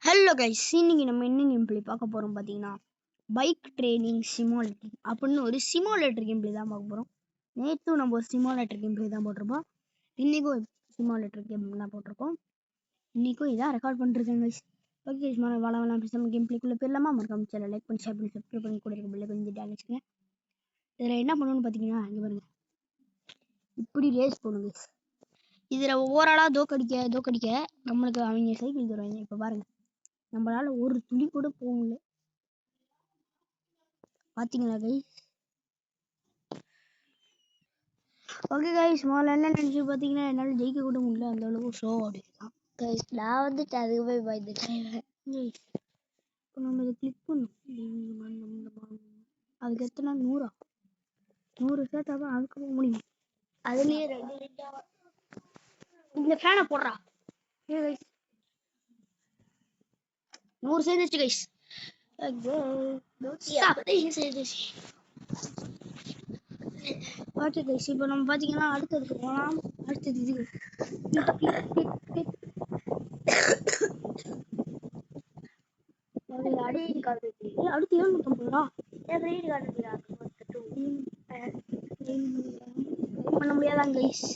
Hello guys, இன்னைக்கு நம்ம என்ன கேம் பிளே பார்க்க போகிறோம் பார்த்தீங்கன்னா, பைக் ட்ரைனிங் சிமுலேட்டர் அப்படின்னு ஒரு சிமுலேட்டர் கேம் பிளே தான் பார்க்க போகிறோம். நேற்றும் நம்ம ஒரு சிமுலேட்டர் கேம் பிளே தான் போட்டிருப்போம். இன்றைக்கும் ஒரு சிமுலேட்டர் கேம் தான் போட்டிருக்கோம். இன்றைக்கும் இதான் ரெக்கார்ட் பண்ணிருக்கேன் கைஸ். ஓகே கைஸ், வளவலாம் பேசாமல் கேம் பிளேக்குள்ளே போயிடலாமா? மறக்காம சேனல் லைக் பண்ணி ஷேர் பண்ணி சப்ஸ்கிரைப் பண்ணி கூட இருக்க பிள்ளை கொஞ்சம் டேக் வச்சுக்கோங்க. இதில் என்ன பண்ணணும்னு பார்த்தீங்கன்னா, இங்கே பாருங்கள், இப்படி ரேஸ் போகணும் கைஸ். இதில் ஒவ்வொரு ஆளாக தோக்கடிக்க நம்மளுக்கு அவங்க சைக்கிள் தருவாங்க. இப்போ பாருங்கள், நம்மளால ஒரு துளி கூட போக முடியல. பாத்தீங்களா கைஸ்? ஓகே கைஸ், முதல்ல என்ன நினைச்சு பார்த்தீங்கன்னா, என்னால் ஜெயிக்க கூட முடியல, அந்த அளவுக்கு ஷோ அப்படிதான் கைஸ். நான் வந்துட்டு அதுக்கு போய் பயந்துட்டேன். இப்போ நம்ம இதை கிளிக் பண்ணணும். அதுக்கு எத்தனை 100 சேர்த்தாதான் அதுக்கு போக முடியும். அதுலயே 2 இந்த ஃபேனை போடுறா. 100 சேர்ந்துச்சு கைஸ். சேர்ந்துச்சு. ஓகே கைஸ், இப்போ நம்ம பார்த்தீங்கன்னா அடுத்ததுக்கு போகலாம். அடுத்தது இது அடுத்து 750 ரூபா பண்ண முடியாதான் கைஸ்.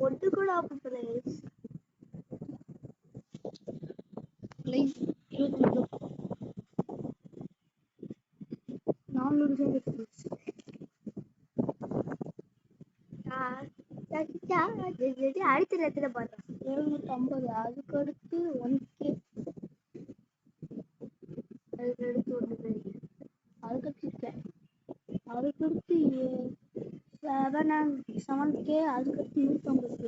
ஒன்று கூட ஆப்பது 400 அடுத்த இடத்துல பார்த்தோம் 750. அதுக்கு அடுத்து 1K. அதுக்கு அடுத்து 1 அதுக்கு அடுத்து 7K. அதுக்கு அடுத்து 150K.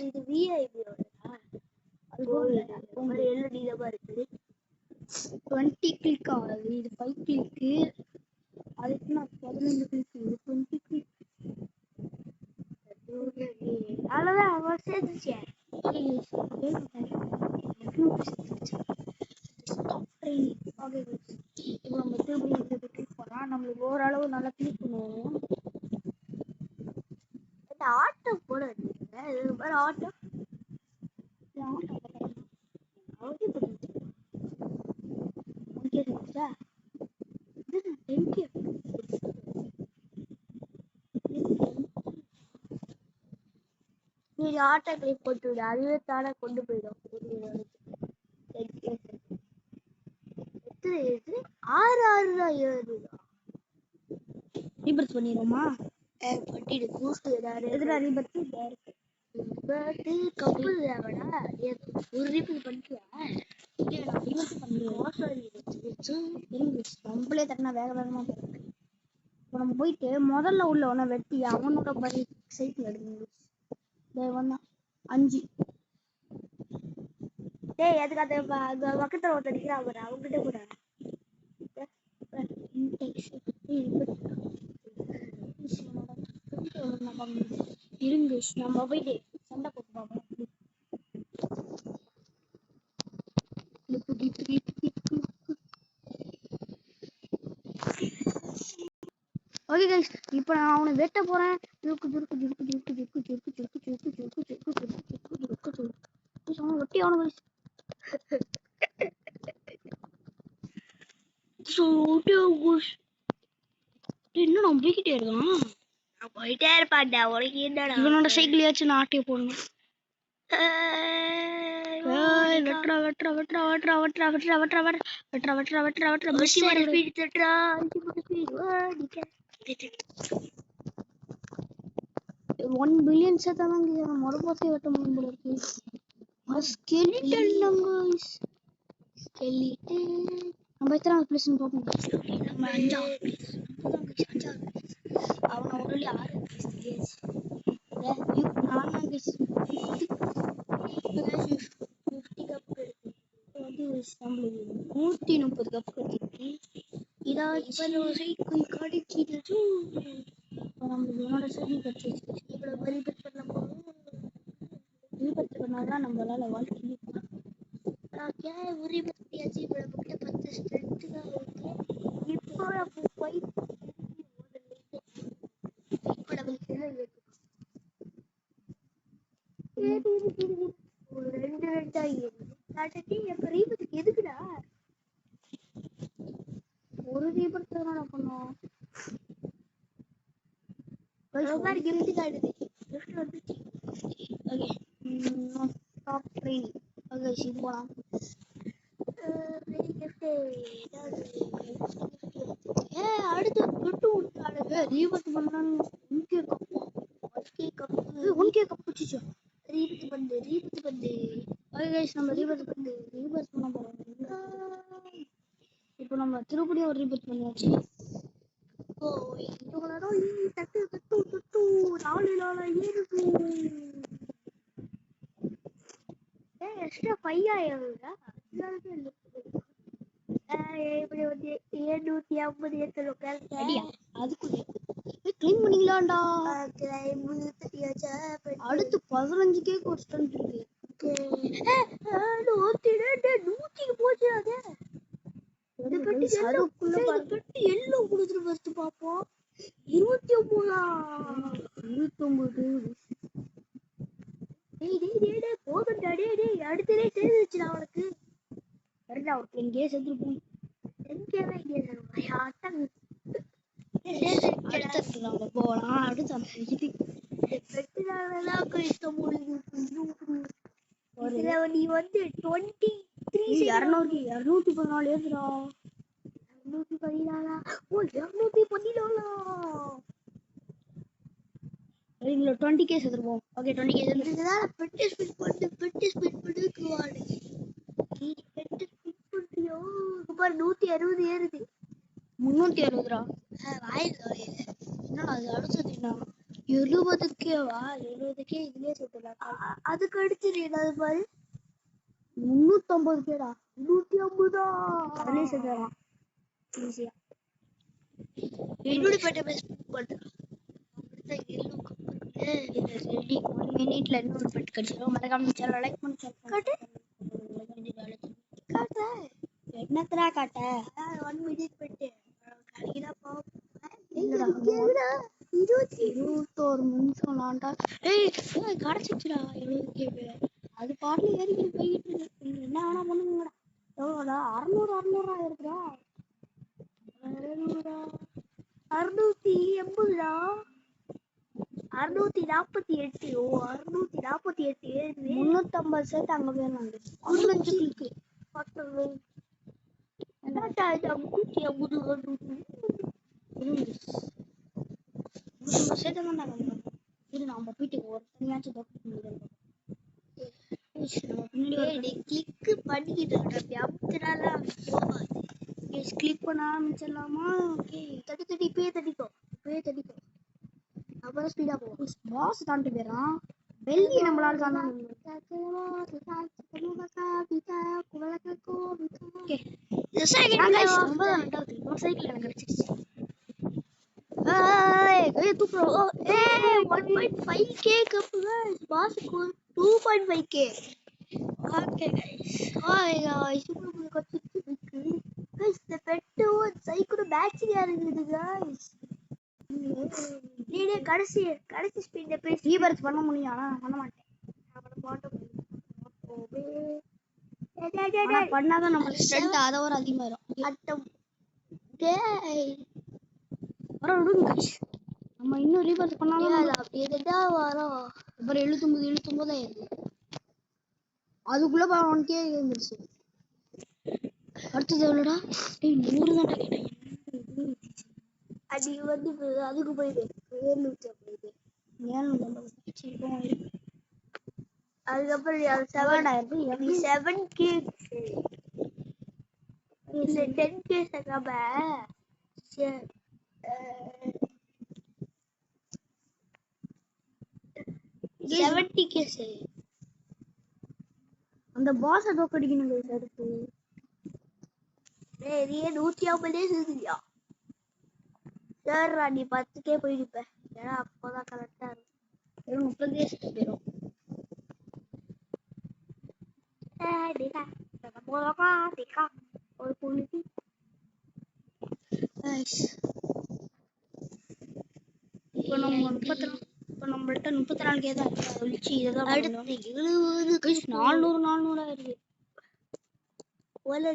இது விஐபியோட அது எல்இடி தான் இருக்குது. 20 கிளிக் ஆகுது. இது 5 கிளிக்கு. அதுக்கு நான் 15 கிளிக். இது 20 கிளிக். அவ்வளோதான், அவன் சேர்த்துச்சேன். இப்போ நம்ம திருப்பி கிளிக் பண்ணலாம். நம்மளுக்கு ஓரளவு நல்லா கிளிக் பண்ணுவோம். ஆட்டோ போட வேண்டியது ஆட்டோ நீங்க ஆட்டோ கிளிக் போட்டு விடு, அதுவே தானே கொண்டு போயிடும். 6 ரீபர்த் பண்ணிடுவோமா? பண்ணிடு. பூஸ்ட் ஏதாவது எதுல ரீபர்த் கப்பு தேவைடா. ஒரு ரீபர்த் பண்ணிட்டியா? நம்மளே தட்டினா வேக வேகமா போயிருக்கு. இப்போ நம்ம போயிட்டு முதல்ல உள்ளவன வெட்டி அவனோட பைக் சைக்கிள் எடுக்கணும். 5 டேய், அதுக்கு அந்த பக்கத்துல ஒருத்தர் அடிக்கிறா பாரு, அவங்ககிட்ட கூட இருங்க. நம்ம போயிட்டு சண்டை போட்டு பார்ப்போம். ஓகே கைஸ், இப்போ நான் அவனை வெட்ட போறேன். வெட்டி அவனை இன்னும் நான் போய்கிட்டே இருக்கான். போயிட்டே இருப்பான்டா. உனக்கு என்னடா? இவனோட சைக்கிளையாச்சும் நான் ஆட்டே போடணும். $1 பில்லியன் சேர்த்தாதான் மொதல் வெட்ட முடியும் போல இருக்கு. நம்ம எத்தனை பிளேஸ் பார்ப்போம். நம்ம 5வது அவன் ஒரு 6 130 கப் கிடைச்சிருக்கு. சைக்கிள் கிடைச்சிட்டு நம்மளுக்கு இவனோட சைக்கிள் கிடைச்சிருச்சு. இவ்வளவு ரீபெட் பண்ண போறோம். ரீபெட் பண்ணாதான் நம்மளால வாழ்க்கை ஒரு பத்தியாச்சு. இப்போ நம்ம கிட்ட 10 ஸ்ட்ரென்த் தான் இருக்கு. இப்போ நம்ம போய் இப்போ நமக்கு ஒரு 2 எதுக்குடா ஒரு ரீபர்த் தான் பண்ணோம். கிஃப்ட் கார்டு வந்துச்சு. Okay top training. ஓகே இது போலாம். அடுத்து தொட்டு விட்டாளுங்க ரீபர்த் பண்ணான்னு உன்கே கப்பு பிடிச்சிச்சோ. ரீபத்து பந்து ஓகே கைஸ் நம்ம ரீபர்த் பண்ண போறோம். இப்போ நம்ம திருப்படியும் ஒரு ரீபர்த் பண்ணியாச்சு. தட்டு நாலு ஏறுது. எக்ஸ்ட்ரா 5 ஆயிருதா? இப்படி வந்து 750 ஏற்றணும். அதுக்குள்ளே கிளீன் பண்ணிக்கலாம்டா. அடுத்து 15 கேக் ஒரு ஸ்டண்ட் இருக்கு. 100க்கு போச்சு. அது பெட்டி எல்லோ கொடுத்துட்டு ஃபர்ஸ்ட் பாப்போம். 29 போதும்டா. அடுத்ததே சேர்ந்துச்சுடா அவனுக்கு. கரெக்டா எங்கேயே செத்துருப்போம். அடுத்து நம்ம போகலாம். அடுத்து நீ வந்து 214 ஏத்துடா. 214 இதுல 20k செத்துருப்போம். ஓகே 20k இதுதான் பெட்டி ஸ்பிட் பண்ணுக்குவாடு. பெட்டி ஸ்பிட் பண்ணியோ பாரு 160 ஏறுது. 360 வாயில் என்ன அது அடுத்தது என்ன 70k-வா 70k இதுலயே செத்துடலாம். அதுக்கு அடுத்து என்னது பாரு 350k-டா. 150 அதுலயே செத்துடலாம் ஈஸியா. என்னோட பெட்டி ஸ்பிட் பண்றேன். ரெடி 1 மினிட்ல இன்னொரு பெட் கடிச்சிடும். மறக்காம சேனலை லைக் பண்ணி காட்டு. என்னத்தடா காட்ட 1 மினிட் பெட்டு கடிக்கிறா பாப்போம். 21 நிமிஷம் லாண்டா. கடைச்சிச்சுடா 70k. அது பாட்டுல ஏறிக்கிட்டு போயிட்டு இருக்கு. என்ன வேணா பண்ணுங்கடா. எவ்வளோடா 600 ஆயிருக்குடா. 680 648. 648 350 சேர்த்து அங்க போயிருந்தாங்க. 15 கிளிக்கு நம்ம போயிட்டு ஒரு தனியாச்சும் கிளிக் பண்ணிக்கிட்டு கிளிக் பண்ண ஆரம்பிச்சிடலாமா? தட்டி தட்டிக்கோ அப்புறம் ஸ்பீடா போவோம். பாஸ் தாண்டி போயிடறான். வெள்ளி நம்மளால தானே. சைக்கிள் எனக்கு கிடைச்சிருச்சு. 1.5k கப்பு பாஸ்க்கு 2.5k. Okay guys hi guys super கச்சிச்சு இருக்கு गाइस. இந்த பெட்டு சைக்கிள் பேட்டரியா இருக்குது गाइस. நீங்க கடைசி ஸ்பீட்ல போய் ரீபர்த் பண்ண முடியும். ஆனா பண்ண மாட்டேன். பண்ணாதான் நம்மளுக்கு ஸ்ட்ரென்த் அதை ஒரு அதிகமாயிரும். அட்டம் நம்ம இன்னும் ரீபர்த் பண்ணாலும் அப்படியே வரும். அப்புறம் 79 ஆயிருக்கு. அதுக்குள்ள 1k இருந்துச்சு. அடுத்தது எவ்வளோடா? 100 தான் கேட்டேன். அது வந்து அதுக்கு போயிடு 750. 750 அதுக்கப்புறம் 7k இல்ல 10k சகாப 70k. அந்த பாஸ் தோக்கடிக்கணும் guys. அடுத்து நீ 150 இருக்குதியா சார்? நீ 10k போயிடுப்ப. ஏன்னா அப்போதான் கரெக்டா இருக்கும். 30 செத்து போயிடும். ஒரு புள்ளி இப்போ நம்ம 34 இப்போ நம்மள்ட்ட 34 தான் இருக்கு. ஒழிச்சு இதான் அடுத்து 70 400 ஆயிருது. ஒரு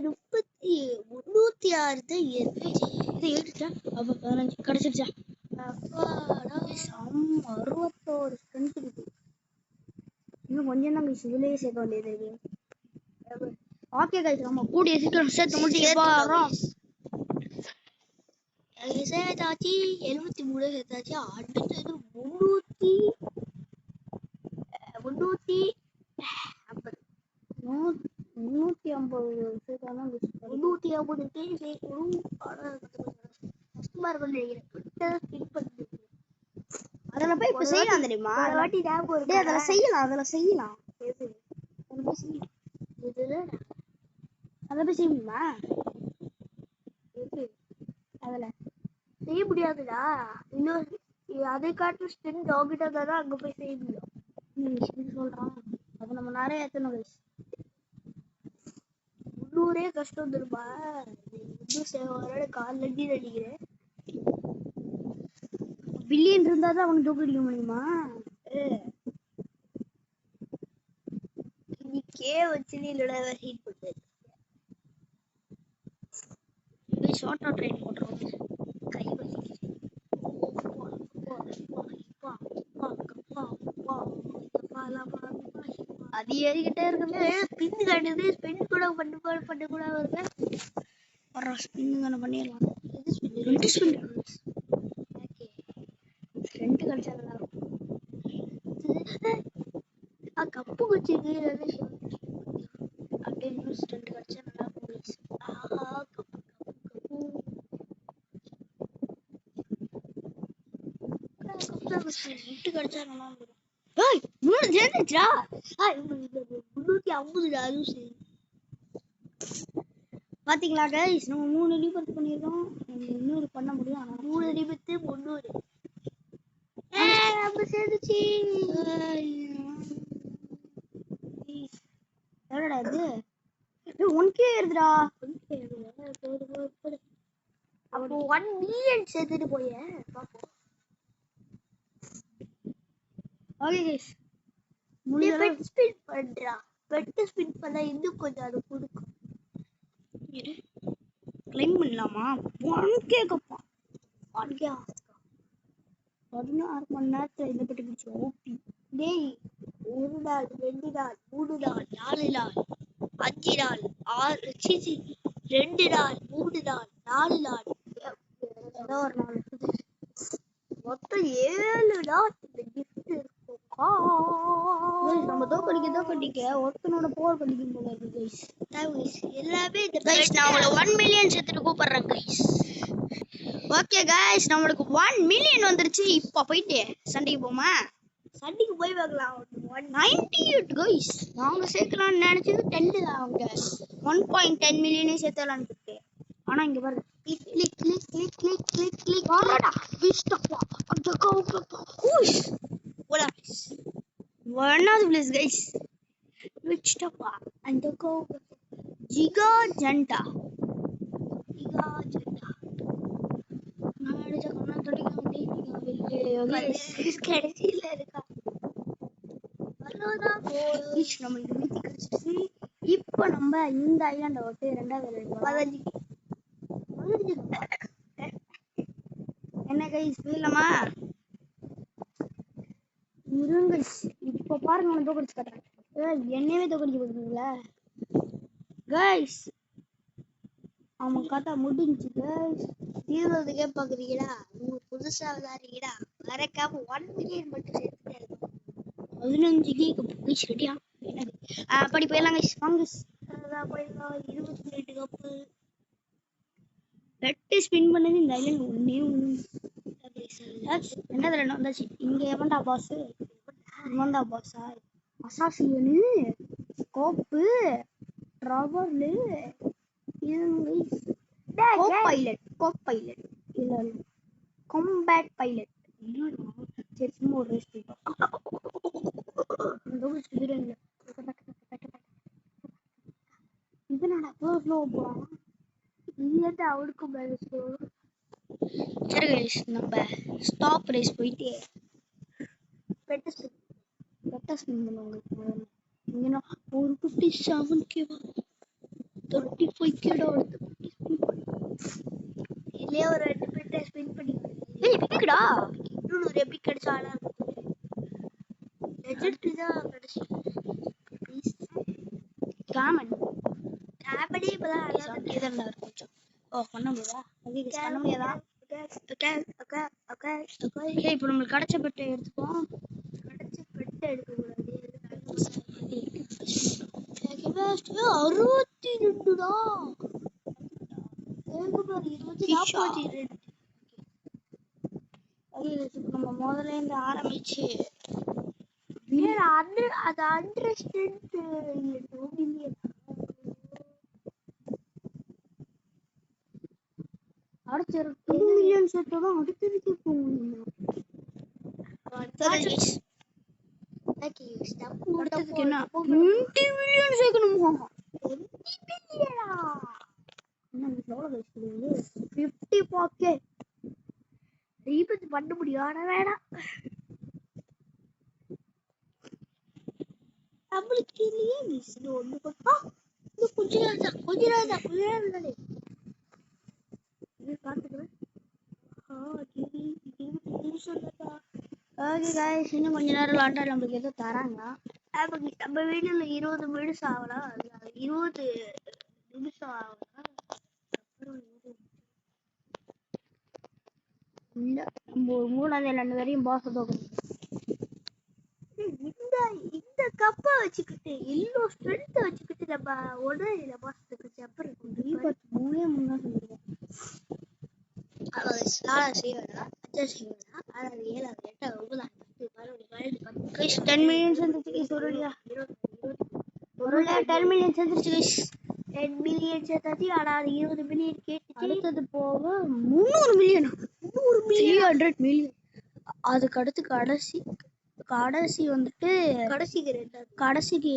306 தான் இருக்கு. இதை ஏறிச்சா அப்போ 15 கிடைச்சிருச்சா? அப்பாடா. 61 ஸ்ட்ரென்த் இருக்கு. இன்னும் கொஞ்சம் தான் கைஸ் இதுலயே சேர்க்க வேண்டியது இது. ஓகே கைஸ் நம்ம கூடிய சீக்கிரம் சேர்த்து முடிச்சு போறோம். சேர்த்தாச்சு 73 சேர்த்தாச்சு. அடுத்தது 350 350 சேர்த்தாதான் சேர்க்கணும். கஷ்டமா இருக்கும்னு நினைக்கிறேன். அதில் போய் இப்போ செய்யலாம் தெரியுமா? ஒரு வாட்டி ஞாபகம் இருக்கு. டேய் அதில் செய்யலாம் அதில் போய் செய்யலாம். அதில் போய் செய்ய முடியுமா? அதில் செய்ய முடியாதுடா. இன்னும் அதை காட்டு ஸ்டென் டாகிட்ட தான் அங்க போய் செய்ய முடியும். இப்படி சொல்றான். அப்போ நம்ம நிறைய ஏற்றணும் கைஸ். 300 கஷ்டம் தெரியுமா? இன்னும் சேவாரோட கால் அடி அடிக்கிறேன். பில்லியன் இருந்தா தான் அவனுக்கு தூக்கி அடிக்க முடியுமா? இன்னைக்கே வச்சு நீ ஹீட் பண்ணுது. ஷார்ட் அவுட் ட்ரெயின் போட்டுருவோம். கை வலிக்குது. அது ஏறிக்கிட்டே இருக்குது. ஸ்பின் காட்டுது. ஸ்பின் கூட பண்ண கூட வருது. ஒரு ஸ்பின் தானே பண்ணிடலாம். ரெண்டு ஸ்பின் ரெண்டு கிடைச்சா நல்லா இருக்கும். கப்பு வச்சுது அப்படியே நியூஸ் ரெண்டு கிடைச்சா நல்லா இருக்கும். ரெண்டு கிடைச்சா நல்லா இருக்கும். சேர்ந்துச்சா? 350 அதுவும் சரி. பாத்தீங்களா கைஸ் நம்ம 3 ரீபர்த் பண்ணிருக்கோம். இன்னொரு பண்ண முடியும். ஆனா 3 ரீபர்த் 300. நம்ம சேர்ந்துச்சு. எவ்வளோடா இது? 1K ஏறுதுடா. அப்போ 1 மில்லியன் சேர்த்துட்டு போய பாப்போம். ஓகே கைஸ் பெட் ஸ்பின் பண்றா. பெட் ஸ்பின் பண்ணா இன்னும் கொஞ்சம் அது கொடுக்கும். கிளைம் பண்ணலாமா? 1K கப்பா. 1K 16 மணி நேரத்துல இந்த பெட்டி பிடிச்சி ஓபி. டேய் 1 நாள் 2 நாள் 3 நாள் 4 நாள் 5 நாள் 6 சீசி 2 நாள் 3 நாள் 4 நாள் ஏதோ ஒரு நாள் மொத்தம் 7 நாள் இந்த கிஃப்ட் இருக்கும். நம்ம தோக்கடிக்க ஒருத்தனோட போர் பண்ணிக்கும் போல இருக்கு கைஸ். எல்லாமே இந்த கைஸ் நான் உங்களை 1 மில்லியன் சேர்த்துட்டு கூப்பிடுறேன் கைஸ். ஓகே கைஸ் நம்மளுக்கு 1 மில்லியன் வந்துருச்சு. இப்போ போயிட்டு சண்டைக்கு போமா? சண்டைக்கு போய் வாங்கலாம். 198 கைஸ். நாங்க சேர்க்கலாம்னு நினைச்சது 10 தான். அவங்க 1.10 மில்லியனே சேர்த்தலாம்னு இருக்கு. ஆனா இங்க பாருங்க click click click click click click click வரடா விஸ்டப்பா அந்த கோப்பா கூஷ் போடா ஒன்னாவது பிளேஸ் கைஸ் விஸ்டப்பா அந்த கோப்பா ஜிகா ஜண்டா நான் அடிச்ச கண்ணா தடிக்க முடியும் கடைசியில இருக்கா. நம்ம இது மீதி கிடைச்சிருச்சு. இப்போ நம்ம இந்த ஐலாண்டை விட்டு 2வது என்ன கைஸ் போயிடலாமா? இருங்க இப்போ பாருங்க நான் தோக்கடிச்சு காட்டுறேன். என்னையவே தோக்கடிக்க போகிறீங்களா கைஸ்? அவன் கதை முடிஞ்சு கைஸ். தீர்றதுக்கே பாக்குறீங்களா? நீங்க புதுசா விளையாடுறீங்களா? மறக்காம 1 மில்லியன் மட்டும் சேர்த்துட்டே இருக்கும். 15 கப்பு ரெடியா? படி போயிடலாம் கைஸ் வாங்க. போயிடலாம். 28 கப்பு பெட்டு ஸ்பின் பண்ணது இந்த ஐலண்ட் ஒன்னே ஒன்று. ரெண்டாவது வந்தாச்சு. இங்க எவன்டா பாஸ்? இவன்டா பாஸா? அசாசியனு கோப்பு ட்ரவர்லு கோப்பைலட் இல்ல காம்பேட் பைலட். சரி சும்மா ஒரு ரேஸ் இது நான் அவ்வளோ ஸ்லோ போறான். இல்ல அவனுக்கும் மேல ஸ்லோ. சரி கைஸ் நம்ம ஸ்டாப் ரேஸ் போயிட்டு பெட்ட ஸ்பின் பெட்டா ஸ்பின் பண்ணுவாங்க இங்க ஒரு 57k 35k இதுலயே ஒரு 2 பெட்ட ஸ்பின் பண்ணி ஏய் பிக்குடா இன்னொரு ஒரு எபிக் கிடைச்சா ஆளா லெஜெண்ட் தான் கடைசி ப்ளீஸ் காமன் கேபடி இப்பதான் நல்லா இதெல்லாம் இருக்கு கொஞ்சம் ஓ பண்ண முடியாதா ஓகே பண்ண முடியாதா ஏய் இப்போ நமக்கு கிடைச்ச பெட்டை எடுத்துப்போம் கிடைச்ச பெட்ட எடுக்க கூடாது 62டா நம்ம முதல்ல இருந்து ஆரம்பிச்சு அது அண்டர் ஸ்ட்ரென்த் 2 மில்லியன் அடுத்து 2 மில்லியன் சேர்த்தாதான் அடுத்ததுக்கு போக முடியும் அடுத்ததுக்கு என்ன 20 மில்லியன் சேர்க்கணுமா 54k ரீபத் பண்ண முடியும் ஆனா வேணாம் நம்மளுக்கு இல்லையே மிஸ் ஒண்ணு கொஞ்ச நேரம் தானே பாத்துக்கிறேன் ஓகே गाइस இன்னும் கொஞ்ச நேரம் விளையாண்டா நமக்கு ஏதோ தராங்க நம்ம வீடியோல 20 நிமிஷம் ஆகலாம் 20 நிமிஷம் ஆகலாம் இல்ல நம்ம மூணாவது 2 வரையும் பாஸ் தோக்கணும் இந்த கப்பை வச்சுக்கிட்டு எல்லோ ஸ்ட்ரென்த் வச்சுக்கிட்டு நம்ம உடனே பாஸ் தோக்கச்சு அப்புறம் ரீபத் 3 தான் சொல்லிருக்கேன் நாலா செய்வேனா 5 செய்வேனா 6 7 8 9 guys 10 மில்லியன் சேர்ந்துச்சு ஒருடியா ஒருடியா 10 மில்லியன் சேர்ந்துச்சு guys 10 மில்லியன் சேர்த்தாச்சு ஆனா 20 மில்லியன் கேட்டுச்சு அடுத்தது போக 300 மில்லியன் 300 மில்லியன் அதுக்கு அடுத்து கடைசி வந்துட்டு கடைசிக்கு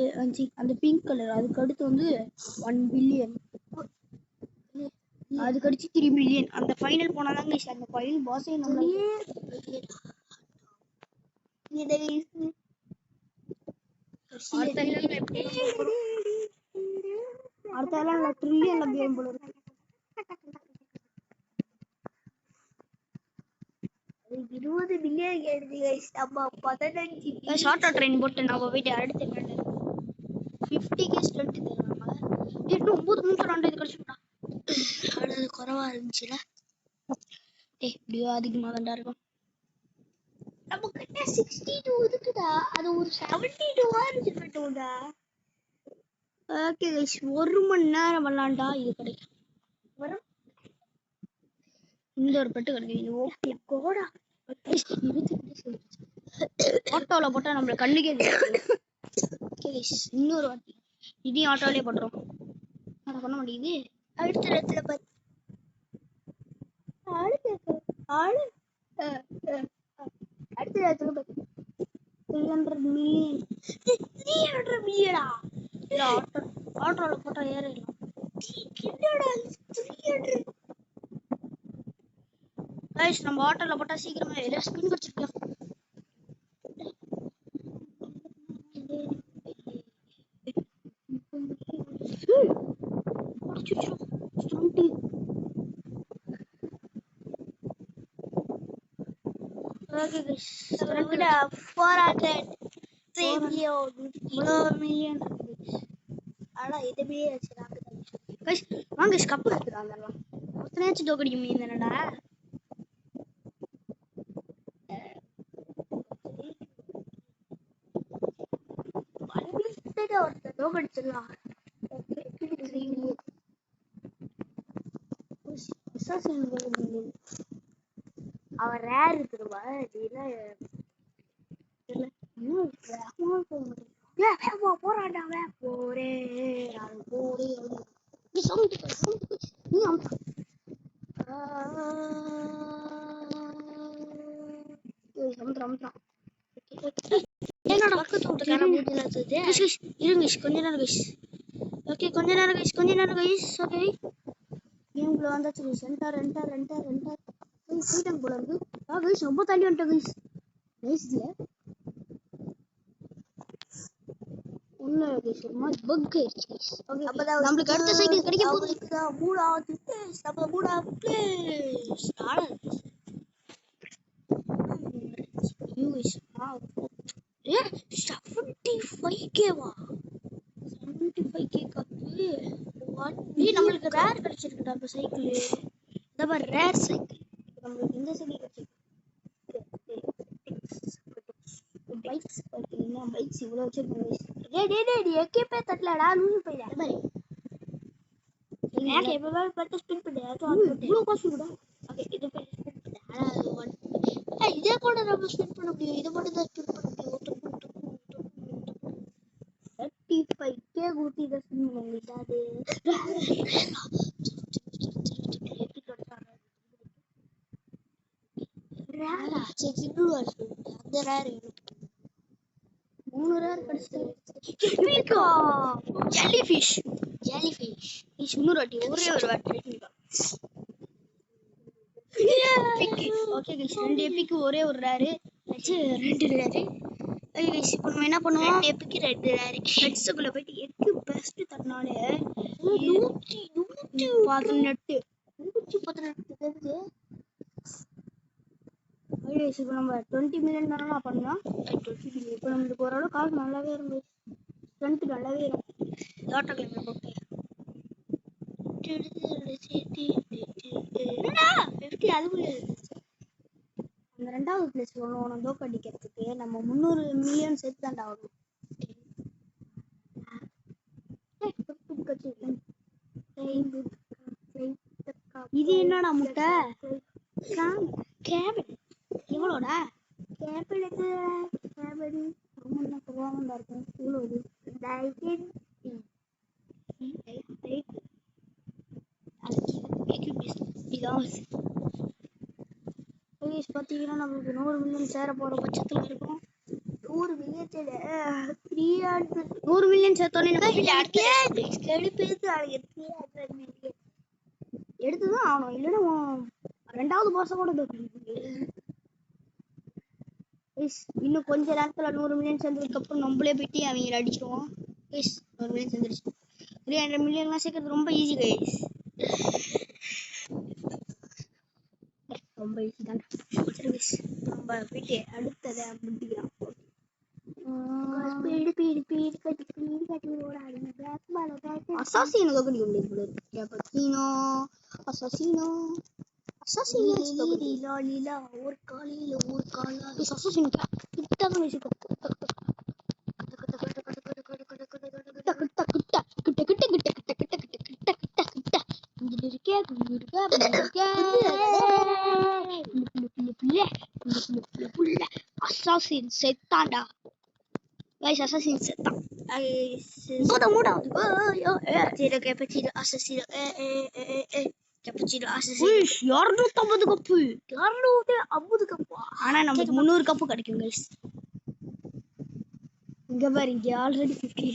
அந்த பிங்க் கலர் அதுக்கு அடுத்து வந்து 1 பில்லியன் அதுக்கு அடுத்து 3 மில்லியன் அந்த ஃபைனல் போனாதாங்க அந்த ஃபைனல் பாஸே நம்ம அடுத்த ட்ரில்லியன்ல கேம் போல இருக்கு 20 மில்லியன் கேடுது गाइस நம்ம 15 ஷார்ட் ட்ரெயின் போட்டு நம்ம போயிட்டு அடுத்து மேல 50k ஸ்டண்ட் தராங்க இன்னும் 9 நிமிஷம் ரெண்டு இது கழிச்சுடா அது குறவா இருந்துச்சுல டேய் இப்படியோ அதிகமா தான் இருக்கும் நமக்கு என்ன 62 இருக்குடா அது ஒரு 72 ஆச்சு கட்டுடா ஓகே गाइस 1 மணி நேரம் விளையாண்டா இது கிடைக்கும் வரும் இந்த ஒரு பெட்டு கிடைக்கும் ஓகே கோடா ஆட்டோல போட்டா நம்மள கண்ணுக்கே தெரியாது ஓகே गाइस இன்னொரு வாட்டி இதையும் ஆட்டோலயே போட்டுரும் அத பண்ண முடியுது அடுத்த இடத்துல பாத்து ஆளு அடுத்த இடத்துல பாத்து 300 மில்லியன் 300 மில்லியனா இல்ல ஆட்டோல போட்டா ஏறிடலாம் என்னடா 300 गाइस நம்ம ஆட்டோல போட்டா சீக்கிரமா ஏற ஸ்பின் குடிச்சிருக்கோம் ஓகே गाइस விட 400 மில்லியன் ஆனா இதுவே வச்சிராங்க गाइस வாங்க கப் எடுத்துறாங்க ஒருத்தனையாச்சும் தோக்கடிக்க முடியும் என்னடா ஒருத்தர் தோக்கடிச்சிடலாம் அவன் ரேர் இருக்குதுவா போராடாவ போரே போரே என்னோட பக்கத்து வீட்டுக்கார மூஞ்சில இருக்குது இருங்க கொஞ்ச நேரம் गाइस ஓகே கொஞ்ச நேரம் गाइस ஓகே கேம்ல வந்தாச்சு என்டர் போயிட்டாங்க போல இருக்கு गाइस ரொம்ப தள்ளி வந்துட்டோம் गाइस இல்ல ஒண்ணு பக் ஆயிடுச்சு ஓகே அப்பதான் நம்மளுக்கு அடுத்த சைக்கிள் கிடைக்க போகுது அவங்களுக்கு தான் மூணாவது place. நம்ம மூணாவது place. யூஸ் ஏ 75k வா 75k கப்பு நம்மளுக்கு ரேர் கிடைச்சிருக்குடா அந்த சைக்கிள். இந்த மாதிரி ரேர் சைக்கிள் நம்மளுக்கு இந்த சைக்கிள் கிடைச்சிருக்கு பைக்ஸ் பார்த்தீங்கன்னா பைக்ஸ் இவ்வளோ வச்சிருக்கோம் டேய் எக்கேப்பே தட்டலடா லூசு போயிடா இந்த மாதிரி எனக்கு எப்பவே பட்டு ஸ்பின் பண்ணு இவ்வளோ காசு கூட ஓகே இது பண்ணி ஸ்பின் பண்ணு ஆனா அது ஒன் இதே கூட நம்ம ஸ்பின் பண்ண முடியும் இதை மட்டும் தான் ஸ்பின் பண்ண முடியும் 35k கூட்டி இதை ஸ்பின் பண்ணிட்டா அது ரேரா சரி சின்னூர் அந்த ரேர் 3 ரேர் கிடைச்சிருக்கு ஜெல்லிஃபிஷ் இன்னொரு வாட்டி ஒரே ஒரு வாட்டி ட்ரை பண்ணிக்கலாம் ஓகே கைஸ் 2 எபிக்கு ஒரே ஒரு ரேரு 2 ரேரு ஓகே கைஸ் இப்போ நம்ம என்ன பண்ணுவோம் 2 எபிக்கு 2 ரேர் பெட்ஸ்க்குள்ள போயிட்டு எக்கு பெஸ்ட் தரனாலே 118 118 ஓகே இப்போ நம்ம 20 மில்லியன் தானே பண்ணலாம் இப்போ நம்மளுக்கு ஓரளவு காசு நல்லாவே இருந்து ஸ்ட்ரென்த் நல்லாவே இருக்கும் டாட்டா கிளைம்ல போட்டு என்னடா 50 அதுக்குள்ள அந்த 2வது பிளேஸ் உன தோக்க அடிக்கிறதுக்கு நம்ம 300 மில்லியன் சேர்த்து தாண்டா ஆகணும் இது என்னடா முட்டை கேபின் எவ்வளோடா கேபினுக்கு கேபின் ரொம்ப சொல்லுவாங்கடா இருக்கும் இவ்வளோ இது பார்த்தீங்கன்னா நம்மளுக்கு 100 மில்லியன் சேர போற பட்சத்தில் இருக்கும் 100 மில்லியன் 300 100 மில்லியன் சேர்த்தோன்னே எடுத்துதான் ஆகணும் இல்லைன்னா 2வது மாசம் கூட இன்னும் கொஞ்ச நேரத்துல 100 மில்லியன் சேர்ந்ததுக்கு அப்புறம் நம்மளே போயிட்டு அவங்க அடிச்சிருவோம் 100 மில்லியன் சேர்ந்துருச்சு 300 மில்லியன்லாம் சேர்க்கறது ரொம்ப ஈஸி கைஸ் ரொம்ப ஈஸி தான் நம்ம போயிட்டு அடுத்ததை முடிக்கலாம் அசாசினோ கடிக்க முடியாது போல இருக்கு கேப்பச்சினோ அசாசினோ லீலா ஒரு காலையில ஒரு காலா அசாசினோ கிட்டக்க வச்சுக்கோ அசாசின் செத்தான்டா கைஸ் அசாசின் செத்தான் மூடாவது cappuccino assassino cappuccino assassino 250 cup 250 கப்பா ஆனா நமக்கு 300 கப்பு கிடைக்கும் கைஸ் இங்க பாரு இங்க ஆல்ரெடி 50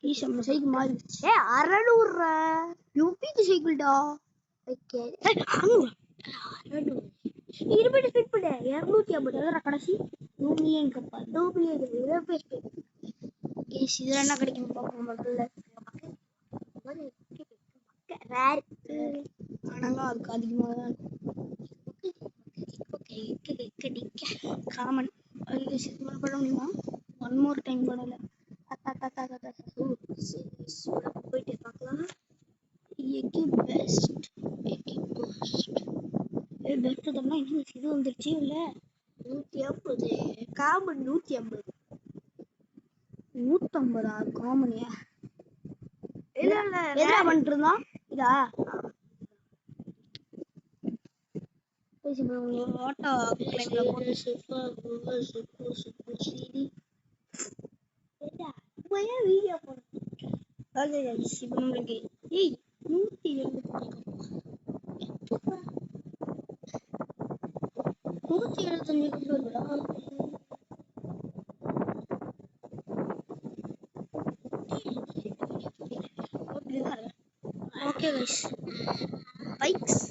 ஈஸ் நம்ம சைக்கிள் மாறிடுச்சு 600 யூபிக்கு சைக்கிள்டா ஓகே 600 இருபது ஸ்பிட் பண்ணு 250 கடைசி 2 மில்லியன் கப்பா 2 மில்லியன் கைஸ் இதுல என்ன கிடைக்கும் பார்ப்போம் முதல்ல ரேர் ஆனாலும் அதுக்கு அதிகமாக தான் காமன் பண்ண முடியுமா 1 மோர் டைம் பண்ணல போயிட்டு பார்க்கலாம் எக்கி பெஸ்ட் பெஸ்ட் தானே இன்னும் இது வந்துருச்சு இல்ல 150 காமன் 150 150 காமனியா இல்ல எதா பண்ணிட்டு இருந்தான் இதா ஆட்டோ கிளைம்ல போட்டு வீடியோ போடு ஓகே गाइस இப்போ நமக்கு 175 கப்பு இருக்குடா okay guys bikes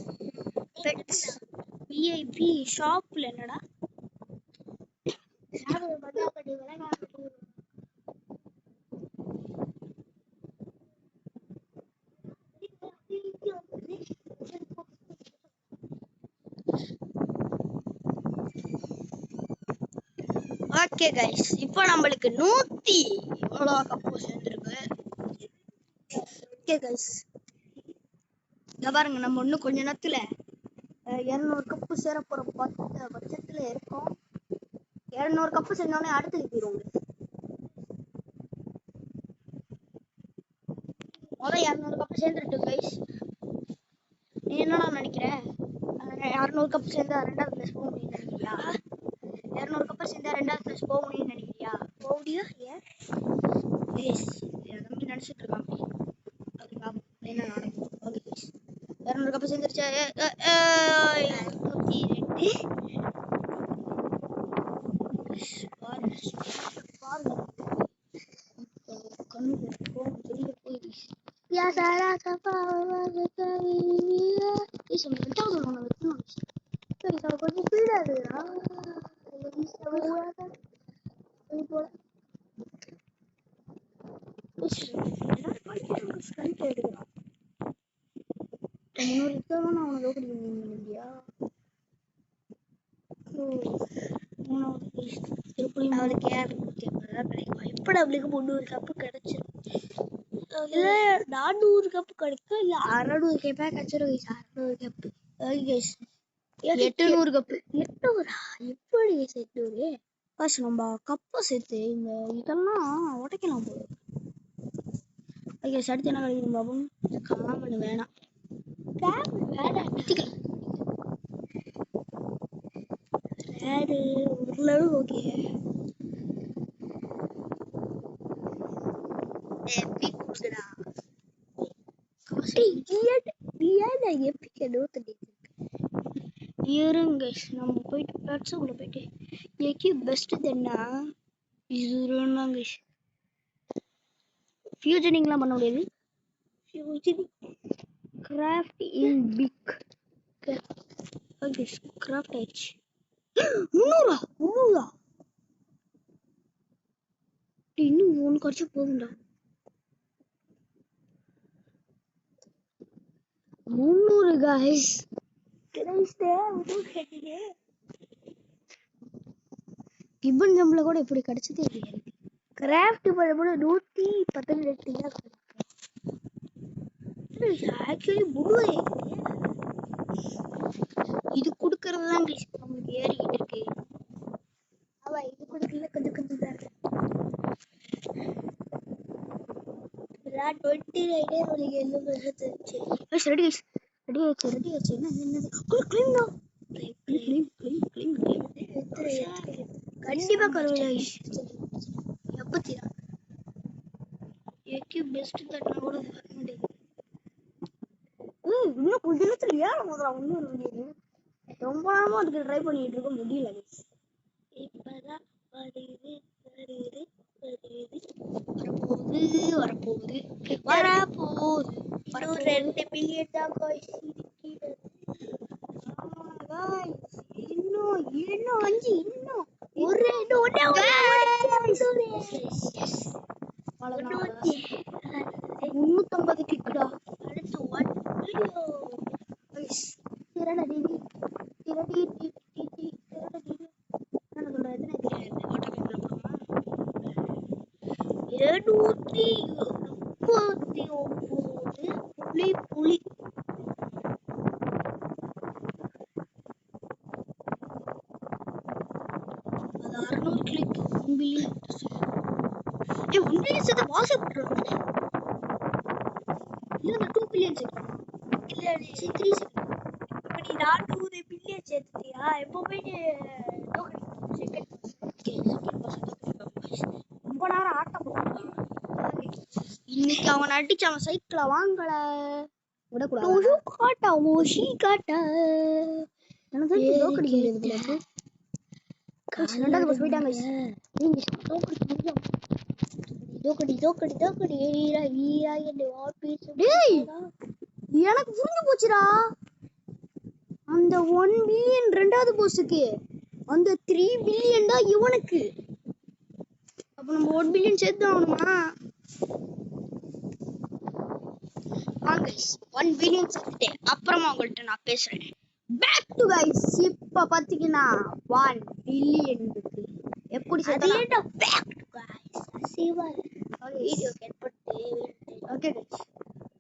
pets VIP ஷாப்ல என்னடா ஓகே கைஸ், இப்போ நம்மளுக்கு 100 எவ்வளோ கப்பு சேர்ந்துருக்கு. ஓகே கைஸ், இங்க பாருங்க, நம்ம இன்னும் கொஞ்ச நேரத்துல 200 கப்பு சேர போற பட்சத்துல இருக்கோம். 200 கப்பு சேர்ந்தோடனே அடுத்து தீருவோங்க. முதல் 200 கப்பு சேர்ந்துட்டு கைஸ். நீ என்னடா நினைக்கிற? 200 கப்பு சேர்ந்தா 2வது பிளேஸ் போக முடியும்னு நினைக்கிறியா? 200 கப்பு சேர்ந்தா 2வது பிளேஸ் போக முடியும்னு நினைக்கிறியா? போக முடியும். ஏன் தம்பி நினைச்சிட்டு இருக்கான். ஓகே பாப்போம் என்ன நடக்கும். Okay guys, 200 cup சேர்ந்துருச்சா? 202 பாருங்க கண்ணு வெளியே போயிடுச்சு. கொஞ்சம் ஸ்பீடா இருக்குடா. அவளுக்கு 250 கிடைக்கும். எப்படி அவளுக்கு 300 கப்பு கிடைச்சிடும்? இல்ல 400 கப்பு கிடைக்கும், இல்ல 600 கப்பா கிடைச்சிடும். 600 கப்பு 800 கப்பு. 800 எப்படி 800? ஃபர்ஸ்ட் நம்ம கப்பை சேர்த்து இந்த இதெல்லாம் உடைக்கலாம் போல. ஓகே, அடுத்து என்ன கிடைக்கும் பாபும்? காமன் வேணாம், வேணாம். ஓரளவு ஓகே. இருங்க, நம்ம போயிட்டு பெட்ஸுக்குள்ள போயிட்டு எக்கி பெஸ்ட் தென்னா இது இருந்தாங்க. ஃபியூஜனிங்லாம் பண்ண முடியாது. Craft in big. Okay, craft ஆயிடுச்சு. 300 இன்னும் 1 குறைச்சு போகும்டா. 300 guys. கிப்பன் ஜம்ப்ல கூட இப்படி கிடைச்சதே இல்லையா? கிராஃப்ட் பண்ணும்போது 118 தான் ஆக்சுவலி முழுவே இது கொடுக்கறது தான் நம்மளுக்கு ஏறிக்கிட்டு இருக்கு. அவ இது கொடுக்கல, கொஞ்சம் கொஞ்சம் தான் இருக்கு. 29 அவளுக்கு என்ன பண்ணுச்சு? ரெடி ஆச்சு. என்னது கண்டிப்பா கருவில எப்ப தீரா ஏகே பெஸ்ட் தட்டா கூட வர முடியாது. இன்னும் கொஞ்ச நேரத்துல ஏற போதுடா. இன்னும் ரொம்ப நேரமா அதுக்கு ட்ரை பண்ணிட்டு இருக்க முடியல. இப்பதான் வருது வரப்போகுது. இன்னும் 2 பில்லியன் தான் guys. இன்னும் 5 இன்னும் ஒரே ஒண்ணே 350 கிக்குடா. அடுத்து 1 மில்லியன். புலி அது 600 கிளிக் 1 பில்லியன். 1 பில்லியன் சேர்த்து வாசப்பட்டுருவாங்க. இல்ல 2 பில்லியன் சேர்க்கணும். இல்ல 3 இப்ப நீ 400 பில்லியன் சேர்த்துட்டியா? எப்போ போயிட்டு ரொம்ப நேரம் ஆட்டம் போட்டான். இன்னைக்கு அவன் அடிச்சு அவன் சைக்கிள வாங்கல விடக்கூடாது. காட்டா ஓஷி காட்டா எனக்கு தோக்கடி முடியாது. ரெண்டாவது பஸ் போயிட்டாங்க. தோக்கடி வீரா வீரா என்ன வாபீஸ். டேய் எனக்கு புரிஞ்சு போச்சுடா. அந்த 1 பில்லியன் ரெண்டாவது போஸ்டுக்கு, அந்த 3 பில்லியன் தான் இவனுக்கு. அப்ப நம்ம 1 பில்லியன் சேர்த்து ஆகணுமா? கைஸ் 1 பில்லியன் சேர்த்துட்டேன், அப்புறமா உங்கள்கிட்ட நான் பேசுறேன். Back to guys. இப்ப பாத்தீங்கன்னா 1 பில்லியன் இருக்கு. எப்படி சேர்த்தா பேக் டு गाइस அசிவா வீடியோ கட் பண்ணிட்டு. ஓகே கைஸ்,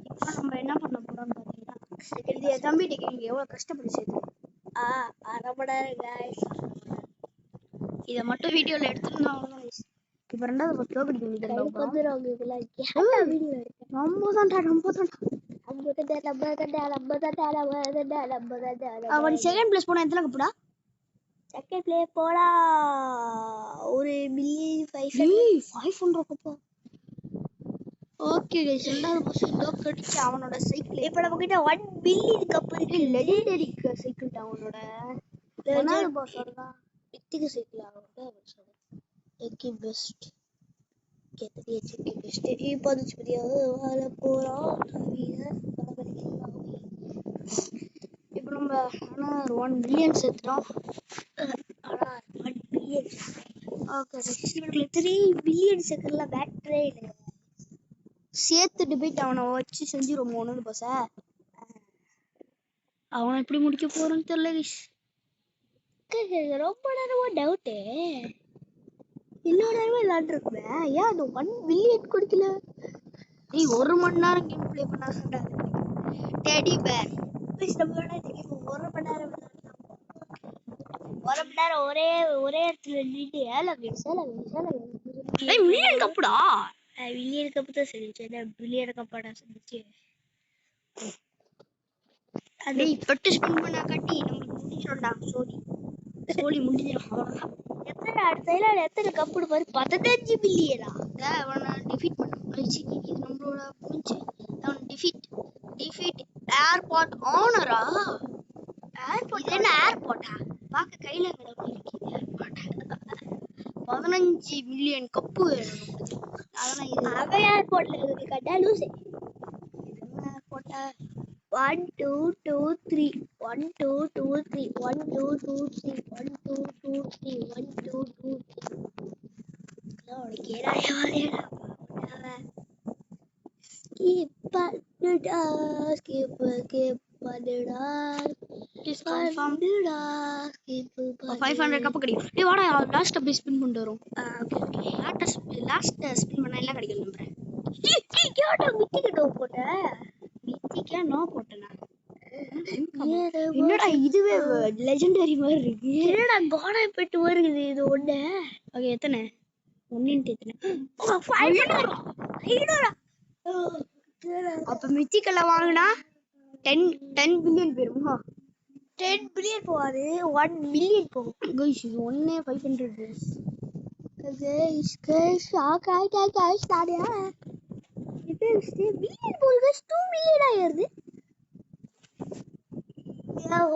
இப்போ நம்ம என்ன பண்ண போறோம்னு பாத்தீங்கன்னா, இது தம்பி நீங்க எவ்வளவு கஷ்டப்பட்டு சேர்த்து அரை மணி நேரம் गाइस. இத மட்டும் வீடியோல எடுத்துருந்தா அவ்வளவுதான் கைஸ். இப்போ ரெண்டாவது பஸ் லோகடி பண்ணிட்டு வந்துருவாங்க இதெல்லாம். கேட்டா வீடியோ எடுக்க நம்ம தான்டா அவன் செகண்ட் பிளேஸ் போனா எத்தனை கப்புடா? செகண்ட் பிளே போடா ஒரு மில்லியன் 500 கப்பா. ஓகே கைஸ், ரெண்டாவது பஸ் லோக் அடிச்சு அவனோட சைக்கிள். இப்போ நம்ம கிட்ட 1 பில்லியன் கப் இருக்கு. லெஜெண்டரி சைக்கிள் அவனோட ரெண்டாவது பாஸ் வரதா வித்திக சைக்கிள் அவனோட எக்கி பெஸ்ட் கேட்டது எக்கி பெஸ்ட் இப்போ அது புதிய வாழ போறோம். இப்போ நம்ம ஆனா 1 பில்லியன் சேர்த்துட்டோம். ஆனா 1 பில்லியன் ஓகே இவங்களுக்கு 3 பில்லியன் செகண்ட்ல பேட்டரே இல்லை. சேர்த்துட்டு போயிட்டு அவனை வச்சு செஞ்சிருவோம் ஒன்று பாச. அவனை எப்படி முடிக்க போறோன்னு தெரியல கைஸ். ரொம்ப நேரமா டவுட்டு. இன்னொரு நேரமே விளையாண்டுருக்குவேன். ஏன் அது 1 பில்லியன் கொடுக்கல? நீ 1 மணி நேரம் கேம் பிளே பண்ண சொன்னாரு டெடி பேர். நம்மளோட தெரியும் 1 மணி நேரம் 1 மணி நேரம் ஒரே இடத்துல நின்று மில்லியன் கப்புடா. பில்லியன் கப்பு தான் சொல்லிச்சு. பில்லியன் கப்பாடா சொல்லிச்சு. அது பட்டு ஸ்பின் பண்ணா காட்டி நமக்கு முடிஞ்சிடும்டா. சோலி முடிஞ்சிடும் அவ்வளோதான். எத்தனை அடுத்த எத்தனை கப்பு பாரு 15 பில்லியனா. அவனை டிஃபீட் பண்ண இது நம்மளோட முடிஞ்சு. அவன் டிஃபீட் ஏர்போர்ட் ஆனரா. ஏர்போர்ட் என்ன ஏர்போர்ட்டா? பார்க்க கையில இருக்கு ஏர்போர்ட். 15 மில்லியன் கப்பு வேணும். அதெல்லாம் இது அவன் ஏர்போர்ட்ல இருக்கு கட்டா லூசே. ஏர்போர்ட்டா 1 2 2 3 1 2 2 3 1 2 2 3 1 2 2 3 1 2 2 3 அவனுக்கு ஏறாயா skip பண்ணுடா skip பண்ணுடா இஸ் கன்ஃபார்ம். skip 500 கப்பு கிடைக்கும். டேய் வாடா லாஸ்ட் அப்படியே ஸ்பின் பண்ணிட்டு வரோம். ஓகே லாஸ்ட் ஸ்பின் பண்ணா எல்லாம் கிடைக்கும் நம்புறேன். கேட்டா மித்திக்கிட்ட போட்ட மித்திக்கா நோ போட்டேனா? என்னடா இதுவே லெஜெண்டரி மாதிரி இருக்கு. என்னடா கோடை பெட்டு வருது இது ஒண்ணு. ஓகே எத்தனை 1 எத்தனை? 500 அப்ப மித்திக்கல வாங்குனா 10 பில்லியன் போயிருமா? 10 பில்லியன் போகாது 1 மில்லியன் போகும். கைஸ் இது 500 guys தாடியா இது பில்லியன் போல் guys 2 மில்லியன் ஆயிருது.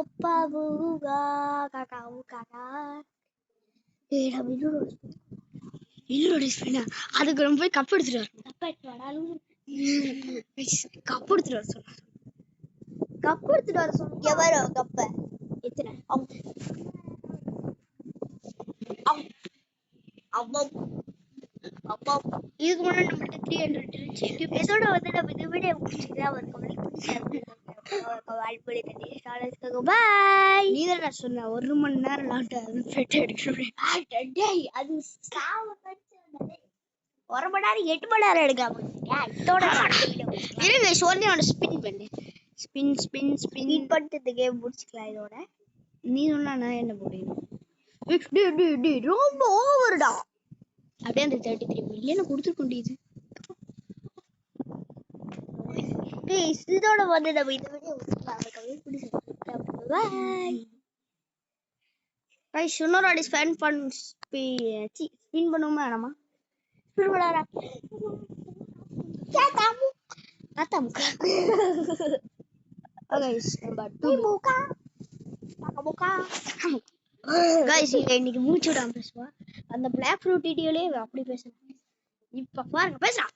அப்பா பூகா காக்கா காக்கா ஏடா இன்னொரு ஸ்பின்னா அதுக்கு நம்ம போய் கப் எடுத்துட்டு வரணும். கப் எடுத்துட்டு வர சொன்னா. கப் எடுத்துட்டு வர சொன்னீங்க. எவரோ கப்ப எத்தனை? இதுக்கு முன்னாடி நம்மகிட்ட 300 இருந்துச்சு. இதோட வந்து நம்ம இந்த வீடியோ முடிச்சுக்கலாம். ஒரு பாய். நீ தான் சொன்ன 1 மணி நேரம் விளாண்டு அது பெட் எடுக்கணும். அது 1 மணி நேரம் 8 மணி நேரம் எடுக்காம இதோட இருங்க சொல்லி ஸ்பின் பண்ணு. ஸ்பின் பண்ணிட்டு இந்த கேம் முடிச்சுக்கலாம் இதோட. நீ சொன்னா நான் என்ன போடுறேன்? ரொம்ப ஓவர்டா. அப்படியே அந்த 33 மில்லியனை கொடுத்துருக்கோண்டியது. இதோட வந்து நம்ம இந்த வீடியோ முடிச்சுக்கலாம். பாய் இன்னொரு வாட்டி ஸ்பின் பண்ணுமா வேணாமா? ஸ்பின் பண்ணாரா தாத்தா கைஸ் இன்னைக்கு மூச்சு விடாம பேசுவா. அந்த பிளாக் ஃப்ரூட் வீடியோலயே அப்படி பேசுறேன். இப்ப பாருங்க பேசுறான்.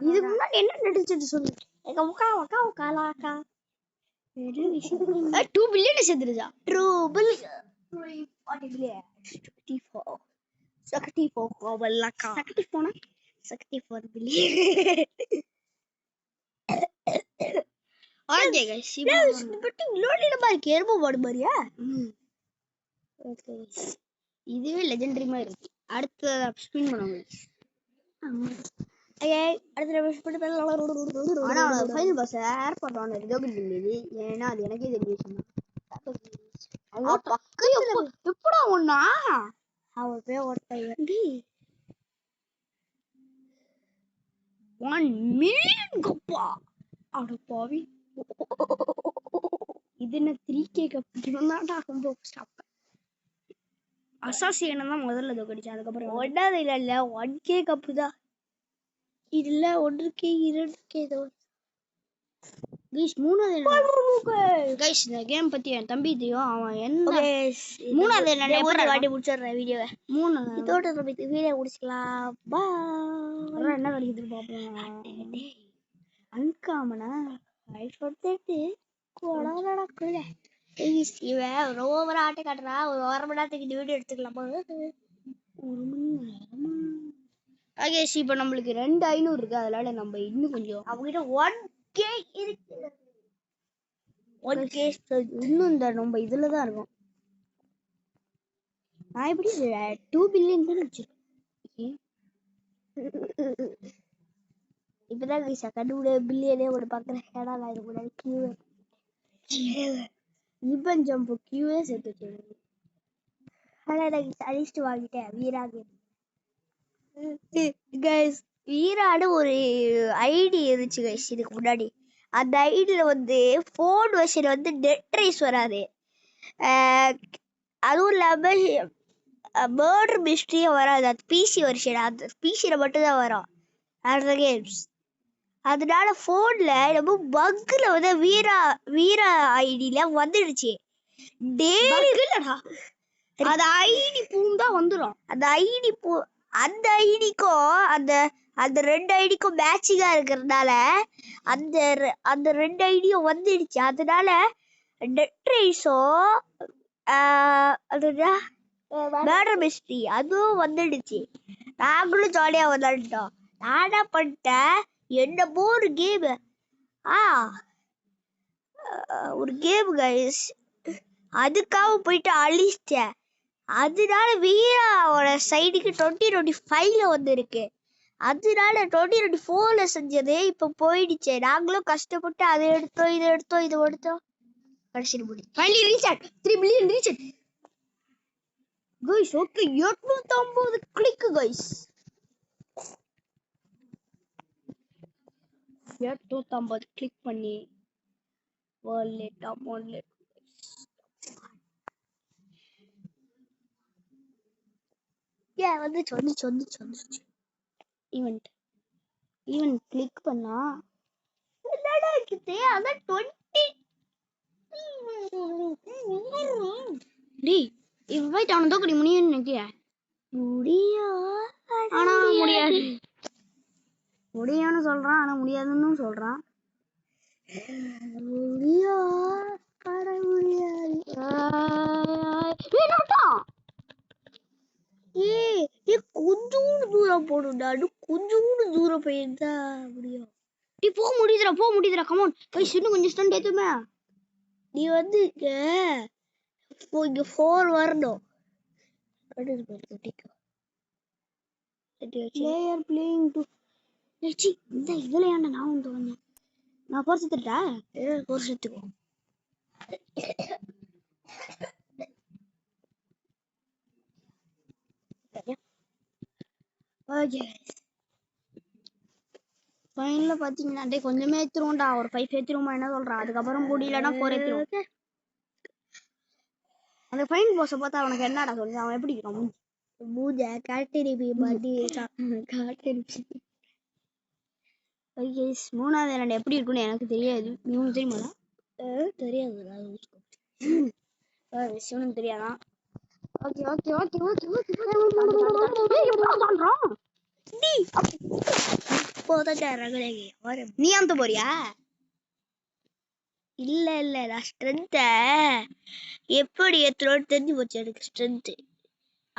இதுக்கு முன்னாடி என்ன நடிச்சிட்டு சொல்லு. 2 பில்லியன் சேர்த்துருச்சா? 2 பில்லியன் 40 பில்லியன் 24 சக்தி போகவல்லக்கா. சக்தி போனா சக்தி for Billy. ஓகே गाइस இது பத்தி லோலில மாதிரி கேர்போ போர்டு மாதிரியா? ஓகே இதுவே லெஜெண்டரி மாதிரி இருக்கு. அடுத்து ஸ்பின் பண்ணுவாங்க ஓகே அடுத்து நம்ம ஸ்பின் பண்ணலாம். ஆனா ஃபைனல் பாஸ் ஏர்போர்ட் ஆன் ரிகபிள் இல்லது. ஏன்னா அது எனக்கே தெரியும். அவன் பக்கத்துல எப்படா ஒண்ணா அவர் போய் ஓட்டாங்க. 1 மில்லியன் கப்பா அட பாவி. இது என்ன 3K கப் இருந்தாடா ரொம்ப ஸ்டாப். அசாசியன தான் முதல்ல தோக்கடிச்சு. அதுக்கப்புறம் ஒன்னாவது இல்ல 1K கப்பு தான். இதுல 1K 2K தான். கைஸ் மூணாவது கைஸ் இந்த கேம் பத்தி என் தம்பி தெரியும். அவன் என்ன மூணாவது என்ன ஒரு வாட்டி முடிச்சிடுறேன் வீடியோவை. மூணு இதோட நம்ம இந்த வீடியோ முடிச்சுக்கலாம். பாய். என்ன கிடைக்குது பாப்போம். அன்காமனா ஐஃபோன் கொடா நடக்குல. இவன் ஓவரா ஆட்டை காட்டுறா. ஒரு 1 மணி நேரத்துக்கு இந்த வீடியோ எடுத்துக்கலாமா? 1 மணி நேரமா? ஓகே இப்போ நம்மளுக்கு 2500 இருக்கு. அதனால நம்ம இன்னும் கொஞ்சம் அவங்கிட்ட 1K இருக்கு. 1K இன்னும் இந்த நம்ம இதுல தான் இருக்கோம். நான் எப்படி 2 பில்லியன் தான் வச்சிருக்கேன். இப்பதான் கண்டுபிடி பில்லியனே ஒரு பாக்குறேன். ஏடா நான் இது கூட ரிப்பன் ஜம்ப் கியூவே சேர்த்து வச்சிருக்கேன். அடிச்சுட்டு வாங்கிட்டேன் வீராக. கைஸ் வீராடு ஒரு ஐடி இருந்துச்சு கைஸ் இதுக்கு முன்னாடி. அந்த ஐடியில வந்து ஃபோன் வெர்ஷன் வந்து நெட் ரைஸ் வராது. அதுவும் இல்லாம மர்டர் மிஸ்ட்ரியும் வராது. அது பிசி வெர்ஷன். அந்த பிசியில மட்டும்தான் வரும் அந்த கேம்ஸ். அதனால போன்ல நம்ம பக்ல வந்து வீரா ஐடியில வந்துடுச்சு. அது ஐடி பூந்தா வந்துடும். அந்த ஐடிக்கும் அந்த 2 ஐடிக்கும் மேட்சிங்கா இருக்கிறதுனால அந்த 2 ஐடியும் வந்துடுச்சு. அதனால டெட் ரைஸும் மர்டர் மிஸ்ட்ரி அதுவும் வந்துடுச்சு. நாங்களும் ஜாலியா விளையாண்டோம். நானா பண்ணிட்டேன் என்னமோ ஒரு கேம் கைஸ். அதுக்காக போயிட்டு அழிச்சிட்டேன். அதனால வீராவோட சைடுக்கு 2025ல வந்துருக்கு. அதனால 2024ல செஞ்சது இப்ப போயிடுச்சு. நாங்களும் கஷ்டப்பட்டு அதை எடுத்தோம் இது எடுத்தோம் கடைசி முடிச்சு. Finally resort 3 billion resort guys. Okay 850 click guys. 850 click பண்ணி வாலெட் அமௌண்ட் வந்துச்சு. ஈவென்ட் கிளிக் பண்ணா என்னடா இருக்குது? அதான் 20 டேய் இன்வைட் அவன தோக்கடி முடியும்னு நினைக்கிறேன். ஆனா முடியாது. முடியும்னு சொல்றான் ஆனா முடியாதுன்னு சொல்றான். கொஞ்சோண்டு தூரம் போடுடா. கொஞ்சோண்டு தூரம் போயிருந்தா முடியும். நீ போக முடியுதுடா கமான் கைஸ். இன்னும் கொஞ்சம் ஸ்டண்ட் ஏத்துமே. நீ வந்து இங்க 4 வரணும். பிளேயர் பிளேயிங் டு சி இந்த இதுல ஏன்டா நான் வந்து வந்தேன். நான் போர் செத்துட்டா. போர் செத்துக்கோ. ஓகே ஃபைனல்ல பாத்தீங்கன்னா டே கொஞ்சமே ஏத்துறோம்டா. ஒரு 5 ஏத்துறோமா என்ன சொல்றா. அதுக்கப்புறம் முடியலன்னா 4 ஏத்துறோம். அந்த ஃபைன் பாஸை பார்த்தா அவனுக்கு என்னடா சொல்லுது. அவன் எப்படி இருக்கான் மூஞ்ச காட்டெரிப்பி மாட்டி காட்டெரிப்பி. ஓகே மூணாவது விளையாண்டு எப்படி இருக்குன்னு எனக்கு தெரியாது. இவனுக்கு தெரியுமாடா? தெரியாது. சிவனுக்கு தெரியாதான். ஓகே நீ அந்த போறியா? இல்ல நான் ஸ்ட்ரென்த்த எப்படி ஏத்துறோன்னு தெரிஞ்சு போச்சு எனக்கு. ஸ்ட்ரென்த்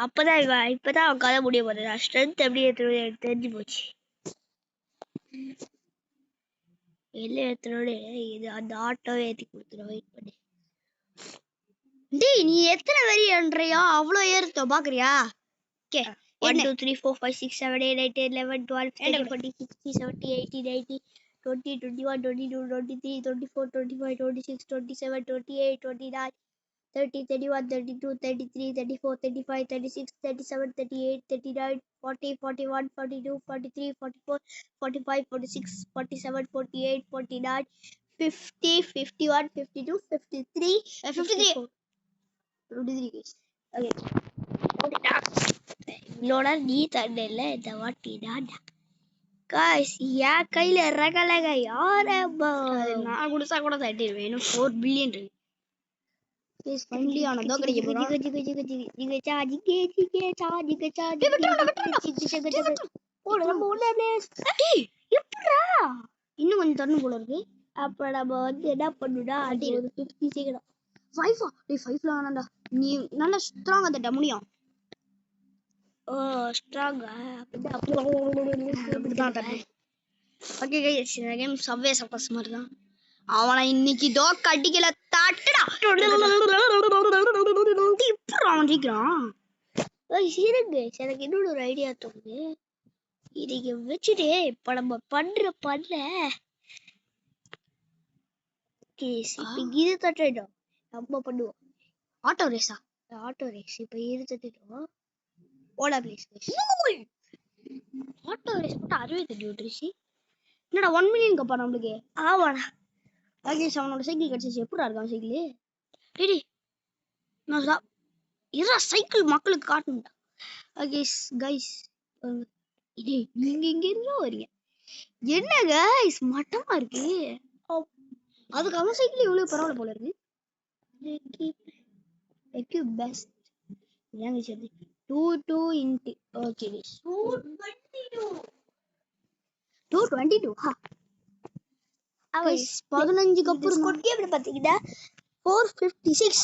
இப்பதான் அவன் கதை முடிய போகுது. ஸ்ட்ரென்த் எப்படி ஏற்றணும் எனக்கு தெரிஞ்சு போச்சு. எல்லாம் ஏற்றனோட இது அந்த ஆட்டோவே ஏற்றி கொடுத்துரும். வெயிட் பண்ணி. டேய் நீ எத்தனை வரி என்றையோ அவ்வளோ ஏறுத்தோம் பாக்குறியா? Okay 1 2 3 4 5 6 7 8 9 10 11 12 13 14 16 17 18 19 20 21 22 23 24 25 26 27 28 29 30 31 32 33 34 35 36 37 38 39 40 41 42 43 44 45 46 47 48 49 50 51 52 53 54 23 guys. இவ்வளோடா நீ தண்டல இந்த வாட்டி தான் காய்ஸ் என் கையில ரகலக யாரப்பா நான் குடிசா கூட தட்டிடுவேன். இன்னும் 4 பில்லியன் இருக்கு. ஃபைனலி ஆனதோ கிடைக்க போறோம். இன்னும் கொஞ்சம் தரணும் போல இருக்கு. அப்ப நம்ம வந்து என்ன பண்ணுடா அது ஒரு 50 செகண்ட் 5 டேய் 5ல வேணாம்டா. நீ நல்லா ஸ்ட்ராங்கா தட்ட முடியும். ஸ்ட்ராங்கா அப்படிதான் தட்டணும். ஓகே கைஸ் இந்த கேம் சப்வே சர்ஃபஸ் மாதிரி தான். அவனை இன்னைக்கு தோக்க அடிக்கல தட்டுடா. இப்போ அவன் ஜெயிக்கிறான். இருங்க எனக்கு இன்னொரு ஒரு ஐடியா தோணுது. இதை வச்சுட்டு இப்ப நம்ம பண்ண இப்ப இது தட்டிடும் நம்ம பண்ணுவோம். ஆட்டோ ரேஸா? ஆட்டோ ரேஸ் இப்ப இது தட்டிடும். ஓடா ப்ளீஸ். ஆட்டோ ரேஸ் போட்டு 60 தட்டி விட்டுருச்சு. என்னடா 1 மில்லியன் கப்பா நம்மளுக்கு? ஆமாடா. ராகேஷ் அவனோட சைக்கிள் கிடைச்சிச்சு. எப்படா இருக்கான் சைக்கிள்? டேடி நான் இதா சைக்கிள் மக்களுக்கு காட்டணும்டா. ராகேஷ் கைஸ் டேய் நீங்க இங்க இருந்தா வரீங்க. என்ன கைஸ் மட்டமா இருக்கு. அதுக்கு அவன் சைக்கிள் இவ்வளவு பரவாயில்ல போல இருக்கு. எக்யூப் பெஸ்ட் ஏங்க சரி 2 இன்ட் ஓகே 222 ஹா கைஸ் 15 கப் ஸ்குட் கேம்ல பாத்தீங்கன்னா 456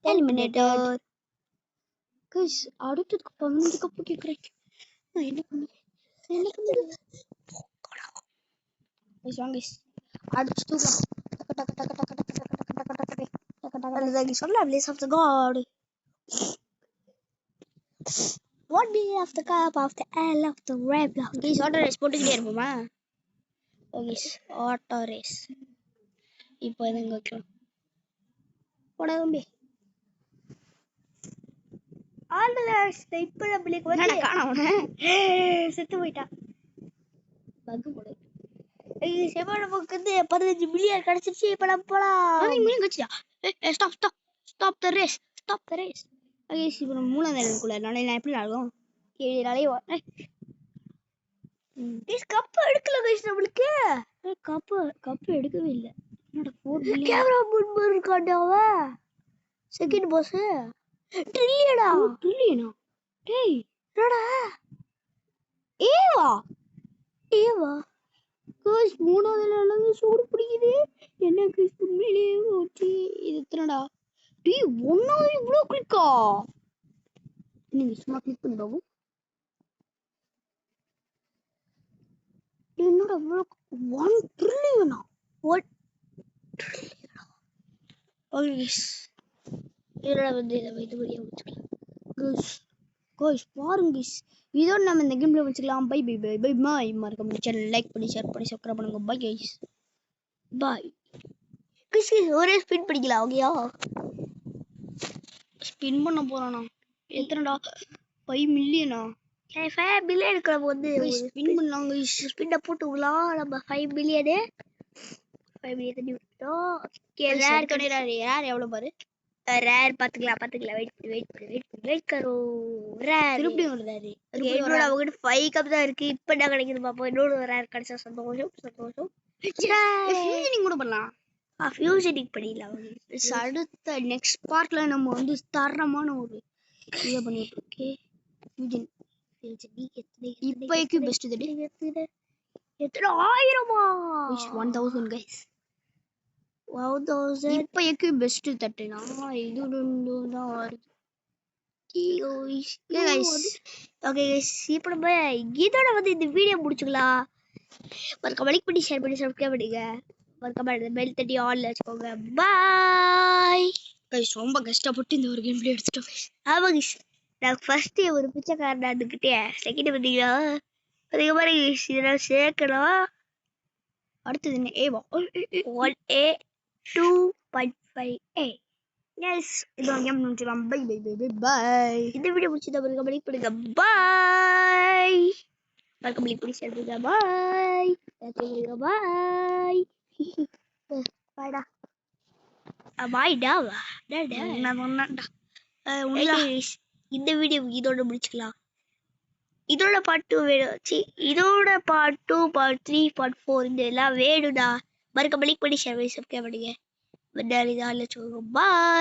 எலிமினேட்டர். கைஸ் அடுத்ததுக்கு 15 கப் கேக்குறேன். நான் என்ன பண்ணுவேன்? கைஸ் வாங்க கைஸ் அடிச்சு தூக்கலாம். டக்க டக்க டக்க டக்க டக்க டக்க டக்க டக்க டக்க அதுதான் சொல்ல place of the God. What be of the cup of the L of the red block. Guys auto race போட்டுக்கிட்டே இருப்போமா? ஓகே ஆட்டோ ரேஸ் இப்போ எதுங்க வைக்கலாம் போடா தம்பி. ஆல்வேஸ் இப்ப நம்மளுக்கு வந்து காணோம் செத்து போயிட்டா. பக்கு போடு. ஐயோ செவன நமக்கு வந்து 15 மில்லியன் கிடைச்சிருச்சு. இப்ப நம்ம போலாம். 15 மில்லியன் கிடைச்சியா? Stop the race. கைஸ் இப்போ நம்ம மூணாவது இடத்துக்குள்ள நான் எப்படி ஆகும்? 7 நாளே கைஸ் கப் எடுக்கல கைஸ் நம்மளுக்கு. கப் எடுக்கவே இல்ல. என்னடா 4 பில்லியன் கேமரா முன்பு இருக்கான்டா அவன். செகண்ட் பாஸ் ட்ரில்லியனா? ட்ரில்லியனா? டேய் என்னடா ஏவா கைஸ் மூணாவதுல எல்லாம் சூடு பிடிக்குது. என்ன கைஸ் உண்மையிலேயே ஓட்டி இது எத்தனடா? டேய் ஒன்னாவது இவ்வளோ கிளிக்கா? நீங்க சும்மா கிளிக் பண்ணி பாப்போம். என்னடா இவ்வளோ 1 ட்ரில்லியனா? 1 ட்ரில்லியனா? ஓகே கைஸ் இதோட வந்து இதை இது வழியா முடிச்சுக்கலாம். கைஸ் பாருங்க கைஸ் இதோட நம்ம இந்த கேம்ல வச்சுக்கலாம். Bye bye bye bye bye. மறக்காம சேனல் லைக் பண்ணி ஷேர் பண்ணி சப்ஸ்கிரைப் பண்ணுங்க. Bye guys bye guys. ஒரே ஸ்பின் படிக்கலாம். ஓகேயா? ஸ்பின் பண்ண போறானா? எத்தனடா 5 மில்லியனா? 5 மில்லியனுக்கு நம்ம வந்து ஸ்பின் பண்ணலாம் கைஸ். ஸ்பின்னை போட்டுக்கலாம். நம்ம 5 மில்லியனு 5 மில்லியன் தண்ணி விட்டோம். யார் எவ்வளவு பாரு ரேர் பாத்துக்கலாம். வெயிட் கரோ. ரேர் திருப்பியும் ஒரு ரேர். என்னோட அவங்ககிட்ட 5 கப் தான் இருக்கு. இப்ப என்ன கிடைக்குது பாப்போம். இன்னொரு ரேர் கிடைச்சா சந்தோஷம். ஃபியூஷனிங் கூட பண்ணலாம். ஃபியூஷனிங் பண்ணிடலாம். அடுத்த நெக்ஸ்ட் பார்ட்ல நம்ம வந்து தரமான ஒரு இதை பண்ணிட்டு ஓகே ஃபியூஷன் இப்போக்கு பெஸ்ட் தடி எத்தனை 1000மா? 1000 கைஸ் 1000 இப்போக்கு பெஸ்ட் தட்டுனா இது ரெண்டு தான் வருது. ஓகே இப்போ நம்ம இதோட வந்து இந்த வீடியோ முடிச்சுக்கலாம். மறக்காம லைக் பண்ணி ஷேர் பண்ணி சப்ஸ்கிரைப் பண்ணுங்க. மறக்காம பெல் தட்டி ஆன்ல வச்சுக்கோங்க. பாய். கைஸ் ரொம்ப கஷ்டப்பட்டு இந்த ஒரு கேம் பிளே எடுத்துட்டோம் guys. ஆமா guys. நான் ஃபர்ஸ்ட் ஒரு பிச்சைக்காரனா இருந்துக்கிட்டே செகண்ட் பார்த்தீங்களா அதுக்கு மாதிரி இதெல்லாம் சேர்க்கலாம். அடுத்தது என்ன ஏவா 1A 2.5A. எஸ் இது கேம் முடிச்சிடலாம். Bye bye bye bye bye. இந்த வீடியோ முடிச்சுதான் மறக்காம லைக் பண்ணுங்க. பாய். மறக்காம லைக் பண்ணி ஷேர் பண்ணுங்க. பாய். பாய். பாய்டா. பாய்டா. இந்த வீடியோ இதோட முடிச்சுக்கலாம். இதோட பார்ட் 2 வேணும். இதோட பார்ட் 2 பார்ட் 3 பார்ட் 4 இந்த எல்லாம் வேணும்டா. மறக்காம லைக் பண்ணி ஷேர் பண்ணி சப்ஸ்கிரைப் பண்ணுங்க. பாய்.